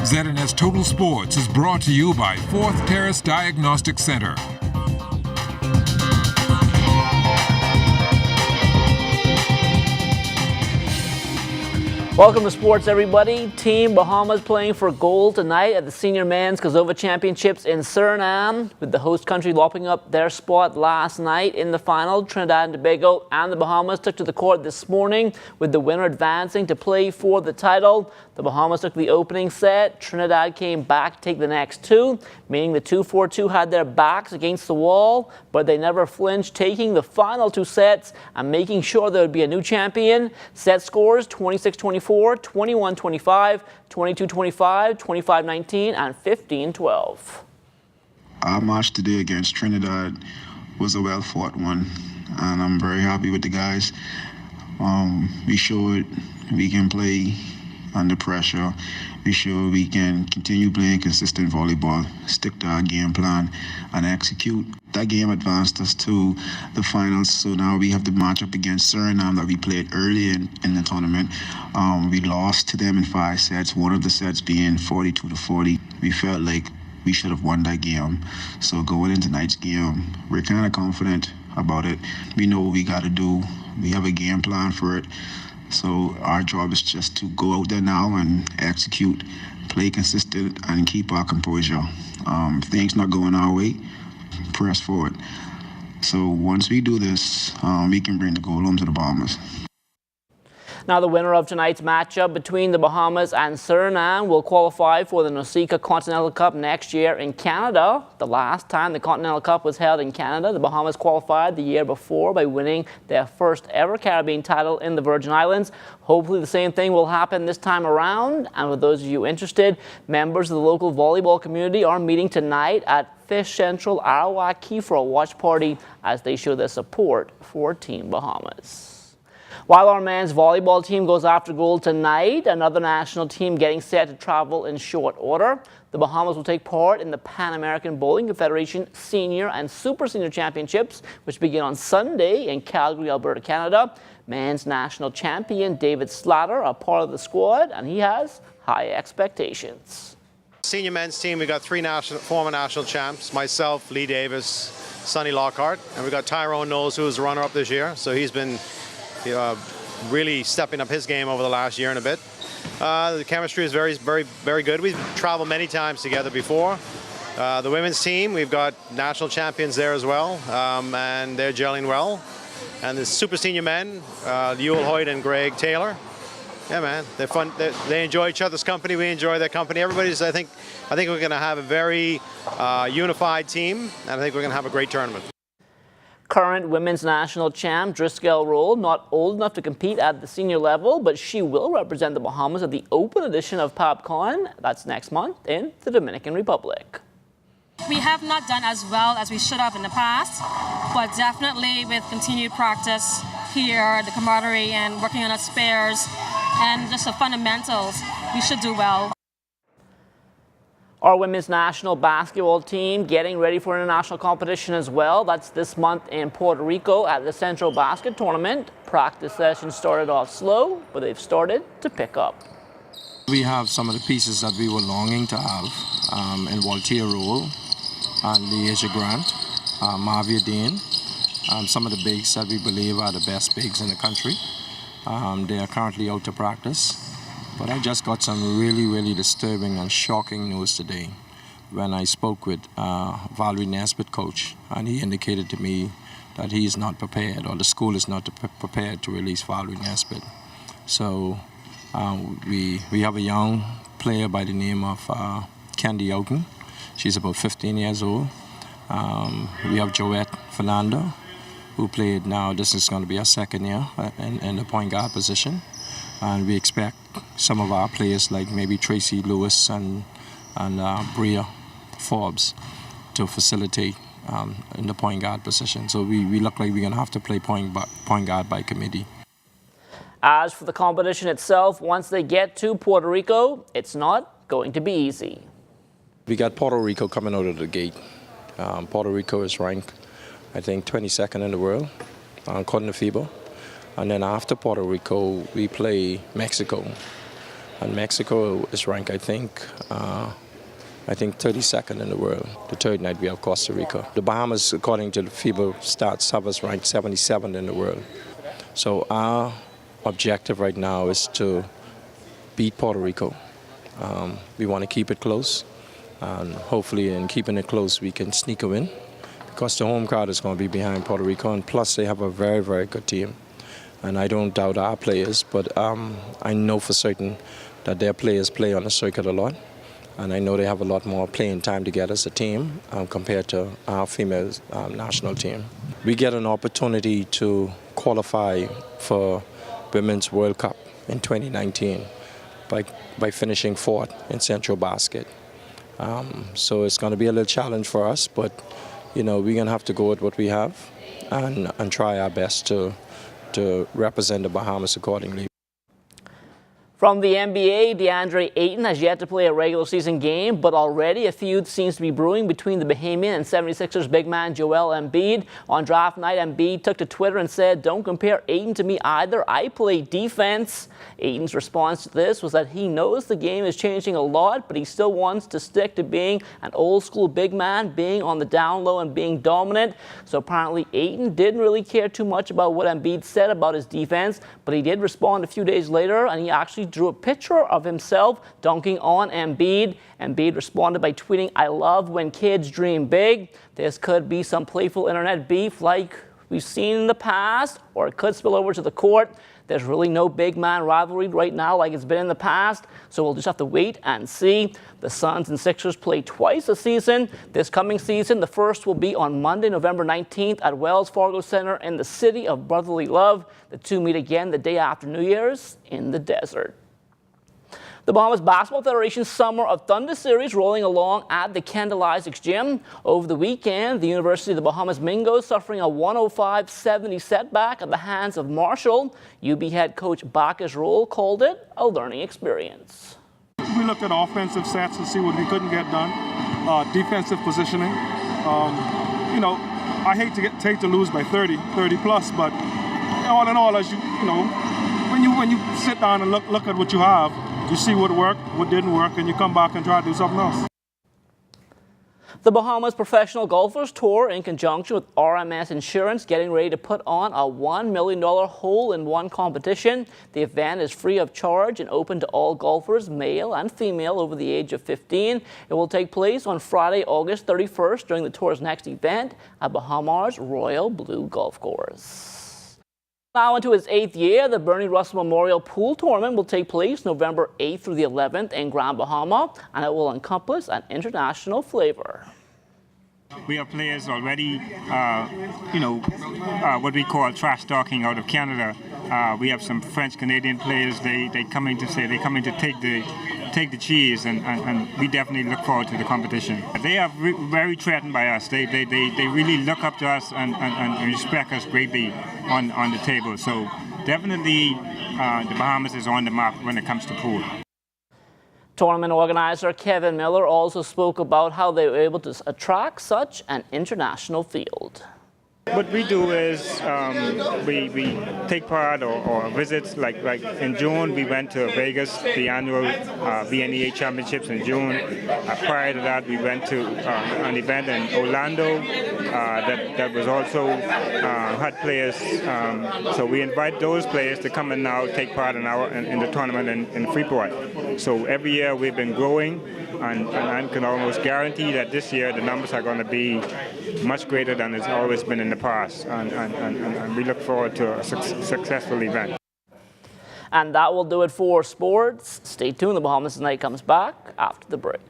ZNS Total Sports is brought to you by Fourth Terrace Diagnostic Center. Welcome to sports, everybody. Team Bahamas playing for gold tonight at the Senior Men's Kazova Championships in Suriname, with the host country lopping up their spot last night in the final. Trinidad and Tobago and the Bahamas took to the court this morning, with the winner advancing to play for the title. The Bahamas took the opening set. Trinidad came back to take the next two, meaning the 2-4-2 had their backs against the wall, but they never flinched, taking the final two sets and making sure there would be a new champion. Set scores 26-24, 21-25, 22-25, 25-19, and 15-12. Our match today against Trinidad was a well-fought one, and I'm very happy with the guys. We showed we can play under pressure. We showed we can continue playing consistent volleyball, stick to our game plan, and execute. That game advanced us to the finals, so now we have to match up against Suriname that we played early in the tournament. We lost to them in 5 sets, one of the sets being 42-40. We felt like we should have won that game. So going into tonight's game, we're kind of confident about it. We know what we got to do. We have a game plan for it. So our job is just to go out there now and execute, play consistent, and keep our composure. If things not going our way, press forward. So once we do this, we can bring the gold home to the Bahamas. Now, the winner of tonight's matchup between the Bahamas and Suriname will qualify for the Nosika Continental Cup next year in Canada. The last time the Continental Cup was held in Canada, the Bahamas qualified the year before by winning their first ever Caribbean title in the Virgin Islands. Hopefully the same thing will happen this time around. And with those of you interested, members of the local volleyball community are meeting tonight at Fish Central Arawak Key for a watch party as they show their support for Team Bahamas. While our men's volleyball team goes after gold tonight, another national team getting set to travel in short order. The Bahamas will take part in the Pan American Bowling Confederation Senior and Super Senior Championships, which begin on Sunday in Calgary, Alberta, Canada. Men's national champion David Slatter, a part of the squad, and he has high expectations. Senior men's team, we got 3 former national champs, myself, Lee Davis, Sonny Lockhart, and we got Tyrone Knowles, who was the runner-up this year. So he's been really stepping up his game over the last year and a bit. The chemistry is very, very, very good. We've traveled many times together before. The women's team, we've got national champions there as well, and they're gelling well. And the super senior men, Yule Hoyt and Greg Taylor. Yeah, man, they're fun. They enjoy each other's company. We enjoy their company. Everybody's, I think we're going to have a very unified team, and I think we're going to have a great tournament. Current women's national champ Driscoll Roll, not old enough to compete at the senior level, but she will represent the Bahamas at the Open edition of PopCon. That's next month in the Dominican Republic. We have not done as well as we should have in the past, but definitely with continued practice here, the camaraderie and working on our spares and just the fundamentals, we should do well. Our women's national basketball team getting ready for international competition as well. That's this month in Puerto Rico at the Central Basket Tournament. Practice sessions started off slow, but they've started to pick up. We have some of the pieces that we were longing to have in Walter Roll and Leisha Grant, Marvia Dean, some of the bigs that we believe are the best bigs in the country. They are currently out to practice. But I just got some really, really disturbing and shocking news today when I spoke with Valerie Nesbitt coach, and he indicated to me that he is not prepared, or the school is not prepared to release Valerie Nesbitt. So we have a young player by the name of Candy Oaken. She's about 15 years old. We have Joette Fernando, who played now, this is going to be her second year in the point guard position. And we expect some of our players like maybe Tracy Lewis and Bria Forbes to facilitate in the point guard position. So we look like we're going to have to play point guard by committee. As for the competition itself, once they get to Puerto Rico, it's not going to be easy. We got Puerto Rico coming out of the gate. Puerto Rico is ranked, I think, 22nd in the world, according to FIBA. And then after Puerto Rico, we play Mexico. And Mexico is ranked, I think 32nd in the world. The third night we have Costa Rica. The Bahamas, according to the FIBA stats, have us ranked 77th in the world. So our objective right now is to beat Puerto Rico. We want to keep it close, and hopefully in keeping it close we can sneak a win, because the home crowd is going to be behind Puerto Rico, and plus they have a very, very good team. And I don't doubt our players, but I know for certain that their players play on the circuit a lot. And I know they have a lot more playing time together as a team compared to our female national team. We get an opportunity to qualify for Women's World Cup in 2019 by finishing fourth in Central Basket. So it's going to be a little challenge for us, but we're going to have to go with what we have and try our best to represent the Bahamas accordingly. From the NBA, DeAndre Ayton has yet to play a regular season game, but already a feud seems to be brewing between the Bahamian and 76ers big man Joel Embiid. On draft night, Embiid took to Twitter and said, "Don't compare Ayton to me either. I play defense." Ayton's response to this was that he knows the game is changing a lot, but he still wants to stick to being an old school big man, being on the down low and being dominant. So apparently Ayton didn't really care too much about what Embiid said about his defense, but he did respond a few days later, and he actually drew a picture of himself dunking on Embiid. Embiid responded by tweeting, "I love when kids dream big." This could be some playful internet beef like we've seen in the past, or it could spill over to the court. There's really no big man rivalry right now like it's been in the past, so we'll just have to wait and see. The Suns and Sixers play twice a season. This coming season, the first will be on Monday, November 19th at Wells Fargo Center in the city of brotherly love. The two meet again the day after New Year's in the desert. The Bahamas Basketball Federation's Summer of Thunder Series rolling along at the Kendall Isaacs Gym. Over the weekend, the University of the Bahamas Mingos suffering a 105-70 setback at the hands of Marshall. UB head coach Bacchus Roll called it a learning experience. We looked at offensive sets to see what we couldn't get done, defensive positioning. I hate to lose by 30 plus, but all in all, as when you sit down and look at what you have, you see what worked, what didn't work, and you come back and try to do something else. The Bahamas Professional Golfers Tour, in conjunction with RMS Insurance, getting ready to put on a $1 million hole-in-one competition. The event is free of charge and open to all golfers, male and female, over the age of 15. It will take place on Friday, August 31st during the tour's next event at Bahamas Royal Blue Golf Course. Now into its 8th year, the Bernie Russell Memorial Pool Tournament will take place November 8th through the 11th in Grand Bahama, and it will encompass an international flavor. We have players already, what we call trash talking out of Canada. We have some French-Canadian players. They come in to take the cheese, and we definitely look forward to the competition. They are very threatened by us. They really look up to us and respect us greatly on the table. So definitely the Bahamas is on the map when it comes to pool. Tournament organizer Kevin Miller also spoke about how they were able to attract such an international field. What we do is we take part or visits, like in June we went to Vegas, the annual BNEA Championships in June. Prior to that we went to an event in Orlando that was also had players. So we invite those players to come and now take part in the tournament in Freeport. So every year we've been growing, and I can almost guarantee that this year the numbers are going to be much greater than it's always been in the past, and we look forward to a successful event. And that will do it for sports. Stay tuned. The Bahamas Tonight comes back after the break.